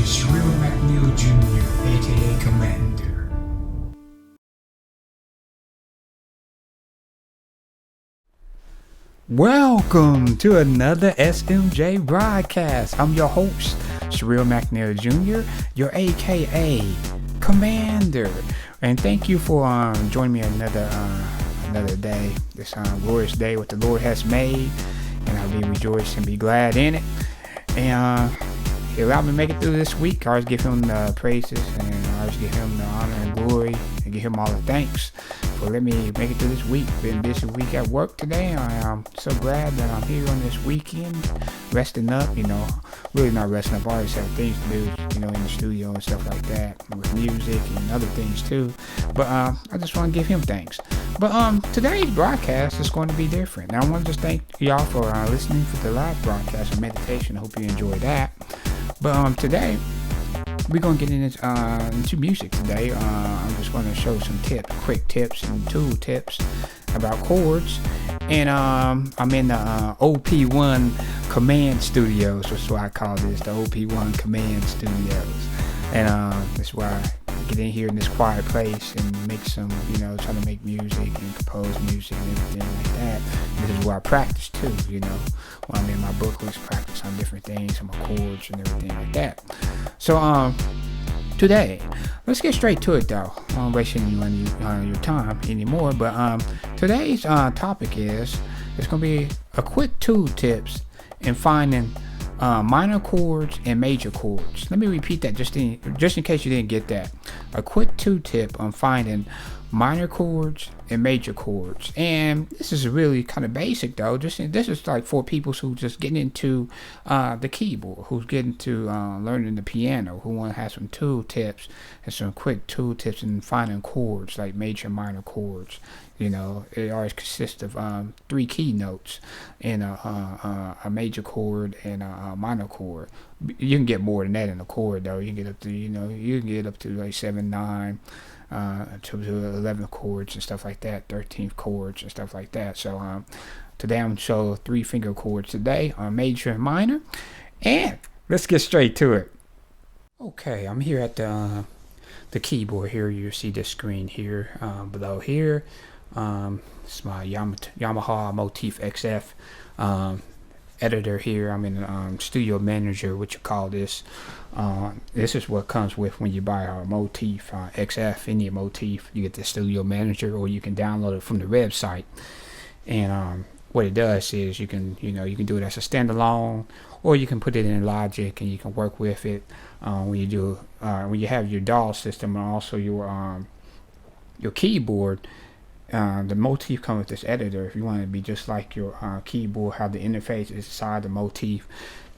is Real McNeil Jr., aka Commander. Welcome to another SMJ broadcast. I'm your host, Surreal McNeil Jr., your aka Commander. And thank you for joining me another day, this glorious day what the Lord has made, and I'll be rejoiced and be glad in it. And He allowed me to make it through this week. I always give Him the praises, and I always give Him the honor and glory, and give Him all the thanks for letting me make it through this week. Been a busy week at work today. I am so glad that I'm here on this weekend, resting up. Really not resting up. I always have things to do, in the studio and stuff like that, with music and other things too. But I just want to give Him thanks. But today's broadcast is going to be different. Now I want to just thank y'all for listening for the live broadcast of meditation. I hope you enjoyed that. But today we're going to get into music today. I'm just going to show some quick tips and tool tips about chords. And I'm in the OP1 Command Studios, which is what I call this, the OP1 Command Studios. And that's where I get in here in this quiet place and make some, try to make music and compose music and everything like that. And this is where I practice too, when I'm in my booklets, practice on different things, on my chords and everything like that. So today, let's get straight to it though. I don't waste any your time anymore. But today's topic it's going to be a quick tool tips in finding minor chords and major chords. Let me repeat that just in case you didn't get that. A quick tool tip on finding minor chords and major chords. And this is really kind of basic though. This is like for people who just getting into the keyboard, who's getting to learning the piano, who want to have some tool tips and some quick tool tips in finding chords, like major and minor chords. It always consists of 3 key notes in a major chord and a minor chord. You can get more than that in a chord though. You can get up to you can get up to like 7, 9 to 11 chords and stuff like that, 13th chords and stuff like that. So today I'm going to show 3 finger chords today on major and minor, and let's get straight to it. Okay, I'm here at the keyboard here. You see this screen here below here. It's my Yamaha Motif XF editor here. I'm in Studio Manager, what you call this. This is what comes with when you buy a Motif XF, any Motif. You get the Studio Manager, or you can download it from the website. And what it does is you can do it as a standalone, or you can put it in Logic and you can work with it when you have your DAW system and also your keyboard. The Motif comes with this editor. If you want it to be just like your keyboard, how the interface is inside the Motif,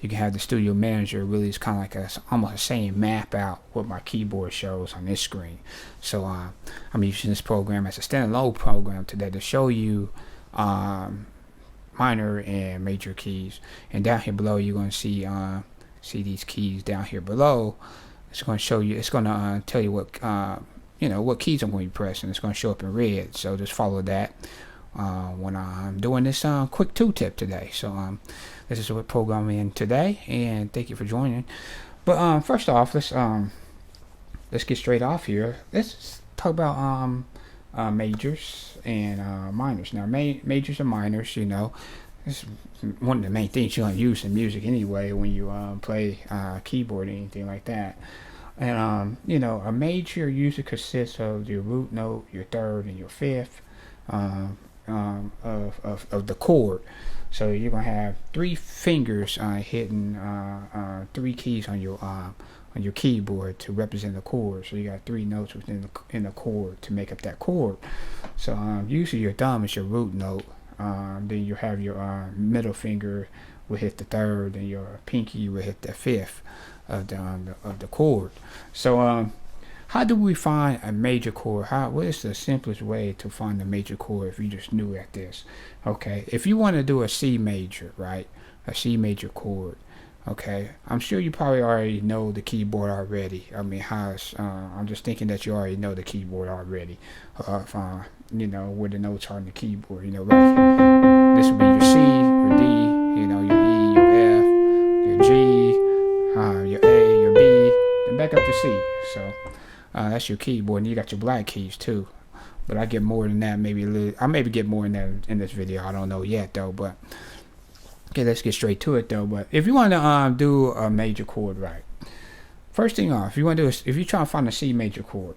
you can have the Studio Manager. Really, it's kind of like almost the same map out what my keyboard shows on this screen. So I'm using this program as a standalone program today to show you minor and major keys. And down here below, you're going to see these keys down here below. It's going to show you. It's going to tell you what what keys I'm going to be pressing. It's going to show up in red, so just follow that when I'm doing this quick tool tip today. So this is what program I'm in today, and thank you for joining. But first off, let's get straight off here. Let's talk about majors and minors. Now majors and minors, this is one of the main things you're going to use in music anyway when you play keyboard or anything like that. And a major usually consists of your root note, your third, and your fifth of the chord. So you're gonna have 3 fingers hitting 3 keys on your keyboard to represent the chord. So you got 3 notes in the chord to make up that chord. So usually your thumb is your root note. Then you have your middle finger will hit the third, and your pinky will hit the fifth of the chord. So how do we find a major chord? What is the simplest way to find a major chord if you just knew at this? Okay, if you want to do a C major, right, a C major chord, okay, I'm sure you probably already know the keyboard already. I mean, I'm just thinking that you already know the keyboard already. Where the notes are on the keyboard, right here. This would be your C, your D, your E, your F, your G, your A, your B, back up to C. So that's your keyboard, and you got your black keys too. But I get more than that, maybe a little. I maybe get more than that in this video. I don't know yet though. But okay, let's get straight to it though. But if you want to do a major chord, right? First thing off, if you want to do, if you're trying to find a C major chord,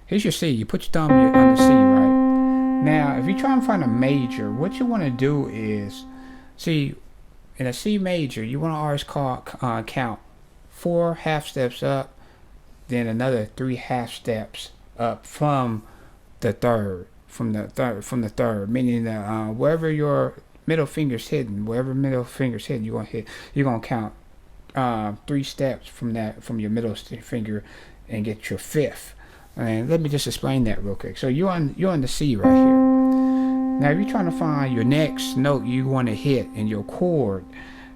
here's your C. You put your thumb on the C, right? Now, if you try and find a major, what you want to do is, see, in a C major, you want to always count 4 half steps up, then another 3 half steps up from the third, meaning that wherever your middle finger's hidden, you're gonna count 3 steps from your middle finger and get your 5th. And let me just explain that real quick. So you're on the C right here. Now if you're trying to find your next note you want to hit in your chord,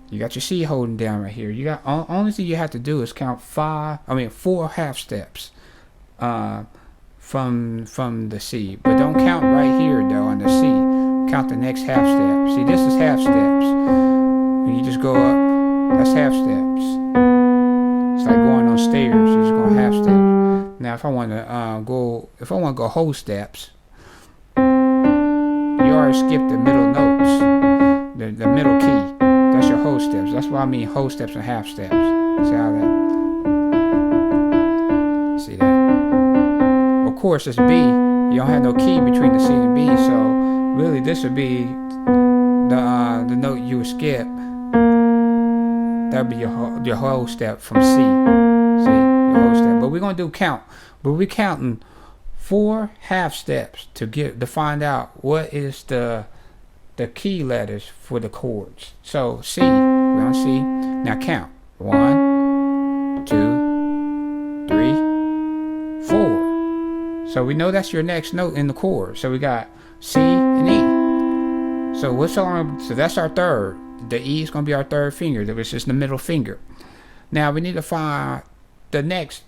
you got your C holding down right here. You got only thing you have to do is count 4 half steps from the C. But don't count right here though on the C. Count the next half step. See, this is half steps. When you just go up, that's half steps. It's like going on stairs. You're just going half steps. Now, if I want to go whole steps, you already skipped the middle notes, the middle key. That's your whole steps. That's why I mean whole steps and half steps. See how that? See that? Of course, it's B. You don't have no key between the C and B, so really this would be the note you would skip. That would be your whole step from C. See, your whole step. But we're gonna do count. But we're counting 4 half steps to find out what is the key letters for the chords. So C, we're on C. Now count 1, 2, 3, 4. So we know that's your next note in the chord. So we got C and E. So so that's our third. The E is gonna be our third finger. Which is the middle finger. Now we need to find the next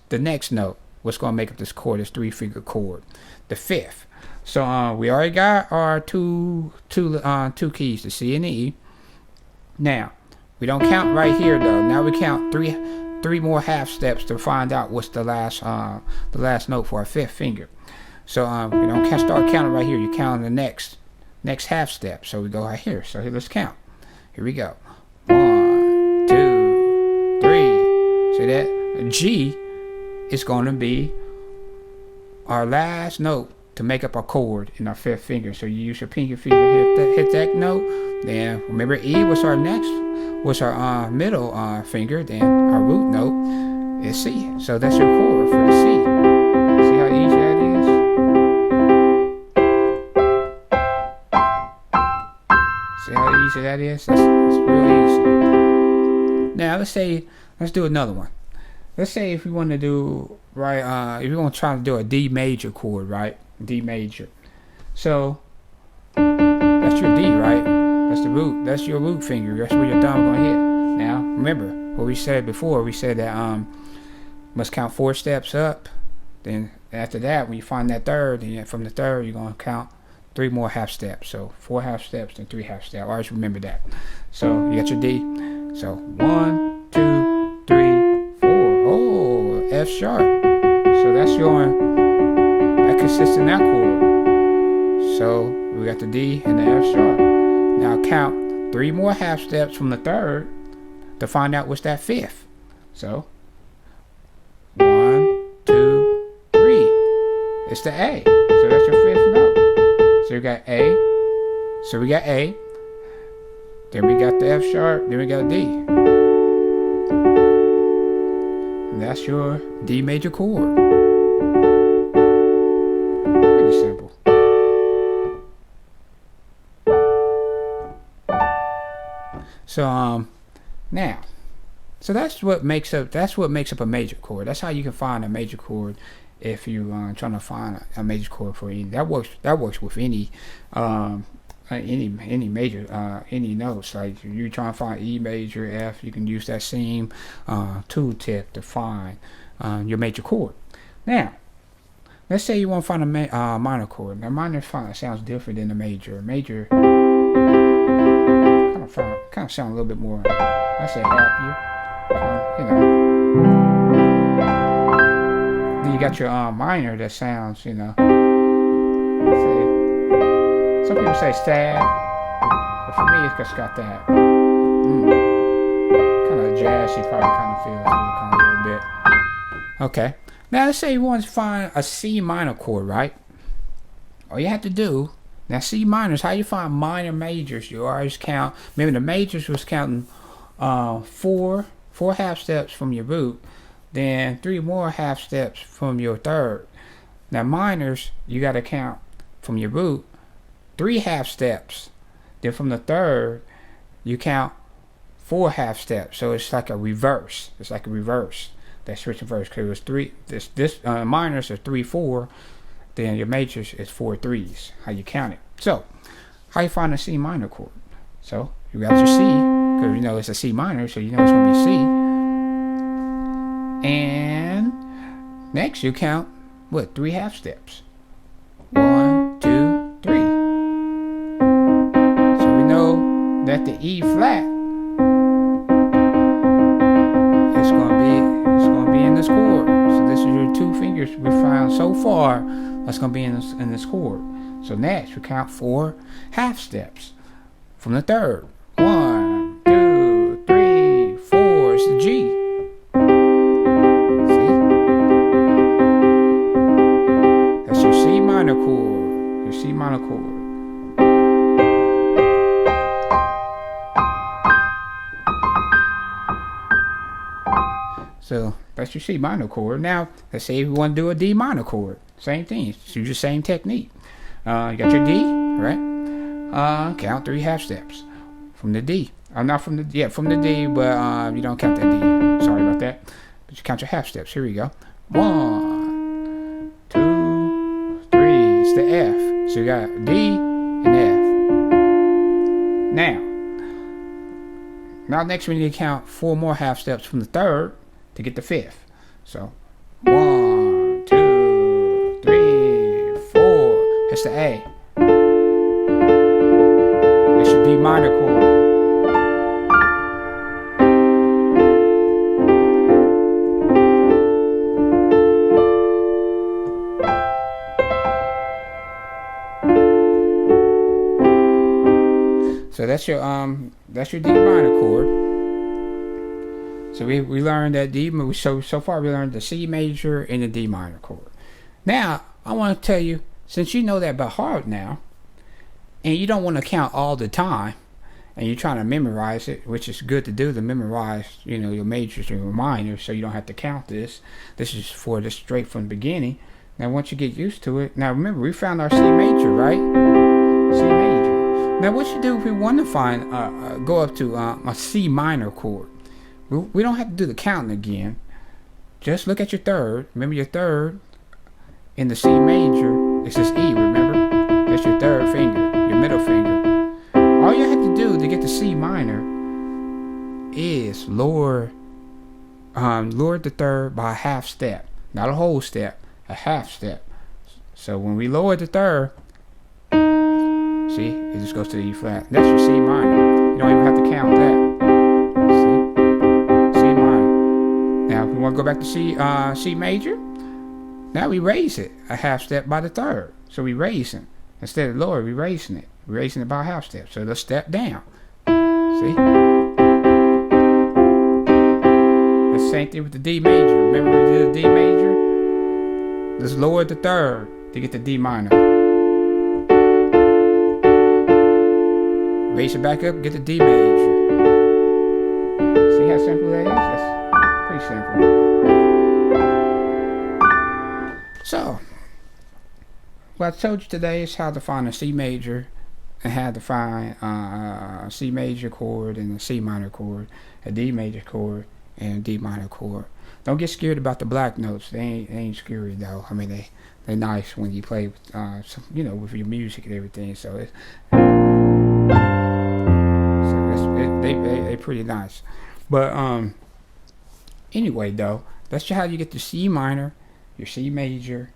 note. What's gonna make up this chord? This 3-finger chord, the 5th. So we already got our two keys, the C and the E. Now we don't count right here though. Now we count three more half steps to find out what's the last note for our 5th finger. So we don't start counting right here. You count the next half step. So we go right here. So here, let's count. Here we go. 1, 2, 3. See that? G is going to be our last note to make up our chord in our 5th finger. So you use your pinky finger, hit that note. Then remember E was our middle finger. Then our root note is C. So that's your chord for the C. See how easy that is? See how easy that is? That's real easy. Now let's do another one. Let's say if we want to do if you want to try to do a D major chord, right? D major. So that's your D, right? That's the root. That's your root finger. That's where your thumb gonna hit. Now remember what we said before. We said that must count 4 steps up. Then after that, when you find that third, then from the third you're gonna count 3 more half steps. So 4 half steps and 3 half steps. Always remember that. So you got your D. So 1, 2, 3, 4. Oh, F sharp. So that's that consists in that chord. So we got the D and the F sharp. Now count 3 more half steps from the third to find out what's that 5th. So 1, 2, 3. It's the A. So that's your 5th note. So we got A. So we got A. Then we got the F sharp. Then we got D. And that's your D major chord. Pretty simple. So now, so that's what makes up a major chord. That's how you can find a major chord if you're trying to find a major chord for any. That works with any major any notes. Like if you're trying to find E major, F, you can use that same tooltip to find your major chord. Now let's say you want to find a minor chord. Now minor sounds different than the major. Major kind of sound a little bit more, I say, happier. You know. got your minor that sounds, you know, let's say, some people say sad, but for me it's just got that kind of jazzy, probably kind of feels kind of a little bit. Okay, now let's say you want to find a C minor chord, right? All you have to do, now C minors, how you find minor majors, you always count, remember the majors was counting four half steps from your root, then 3 more half steps from your third. Now minors, you got to count from your root 3 half steps, then from the third you count 4 half steps. So it's like a reverse. It's like a reverse. That switch reverse, because it was 3. This minors are 3 4. Then your majors is 4 3s. How you count it? So how you find a C minor chord? So you got your C, because you know it's a C minor, so you know it's gonna be C. And next you count what? 3 half steps. 1, 2, 3. So we know that the E flat is gonna be in this chord. So this is your 2 fingers we found so far. That's gonna be in this chord. So next we count 4 half steps from the third. 1, 2, 3, 4. It's the G. C minor chord, your C minor chord. So that's your C minor chord. Now let's say if you want to do a D minor chord, same thing. Use the same technique. You got your D, right? Count 3 half steps from the D. Not from the from the D, but you don't count that D. Sorry about that. But you count your half steps. Here we go. 1, 2, 3. It's the F. So you got D and F. Now next we need to count 4 more half steps from the third to get the 5th. So 1, 2, 3, 4. That's the A. It's your D minor chord. So that's your D minor chord. So we learned that D. So far we learned the C major and the D minor chord. Now I want to tell you, since you know that by heart now, and you don't want to count all the time, and you're trying to memorize it, which is good to do, to memorize, you know, your majors and your minors, so you don't have to count this. This is for this straight from the beginning. Now once you get used to it, now remember we found our C major, right? C major. Now what you do if we want to find go up to a C minor chord, we don't have to do the counting again. Just look at your third. Remember your third in the C major, it's just E, remember? That's your third finger, your middle finger. All you have to do to get the C minor is lower the third by a half step. Not a whole step, a half step. So when we lower the third, see, it just goes to the E flat. That's your C minor. You don't even have to count that. See? C minor. Now, if we want to go back to C major, now we raise it a half step by the third. So we raising. Instead of lower, we raising it. We're raising it by a half step. So let's step down. See? The same thing with the D major. Remember we did the D major? Let's lower the third to get the D minor. Raise it back up, get the D major. See how simple that is? That's pretty simple. So, what I told you today is how to find a C major and how to find a C major chord and a C minor chord, a D major chord and a D minor chord. Don't get scared about the black notes. They ain't scary though. I mean, they're nice when you play with, you know, with your music and everything. So it's they pretty nice. But anyway though, that's just how you get the C minor, your C major,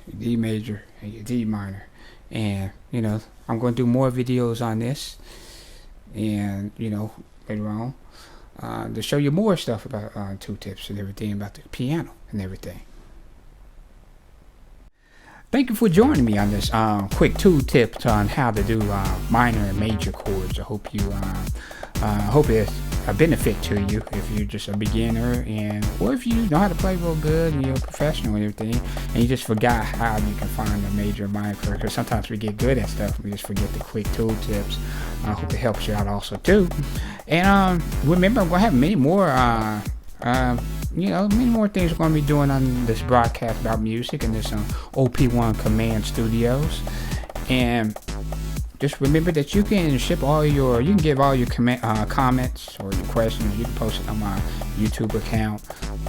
your D major, and your D minor. And you know, I'm going to do more videos on this, and you know, later on to show you more stuff about two tips and everything, about the piano and everything. Thank you for joining me on this quick 2 tips on how to do minor and major chords. I hope it's a benefit to you if you're just a beginner, or if you know how to play real good and you're a professional and everything, and you just forgot how you can find a major and minor chord. Because sometimes we get good at stuff, we just forget the quick tool tips. I hope it helps you out also too. And remember, I'm gonna have many more. Many more things we're going to be doing on this broadcast about music and this OP1 Command Studios. And just remember that you can give all your comments or your questions. You can post it on my YouTube account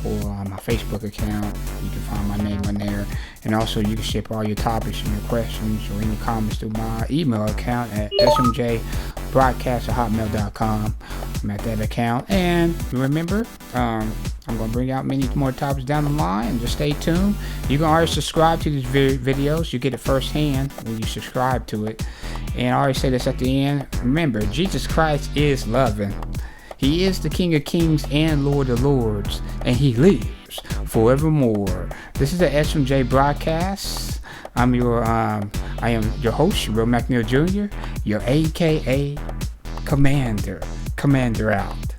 or on my Facebook account. You can find my name on there. And also you can ship all your topics and your questions or any comments through my email account at smjbroadcast@hotmail.com. I'm at that account. And remember, I'm going to bring out many more topics down the line, and just stay tuned. You can always subscribe to these videos. You get it firsthand when you subscribe to it. And I always say this at the end. Remember, Jesus Christ is loving. He is the King of Kings and Lord of Lords, and He lives forevermore. This is the SMJ broadcast. I am your host, Real McNeil Jr., your AKA Commander. Commander out.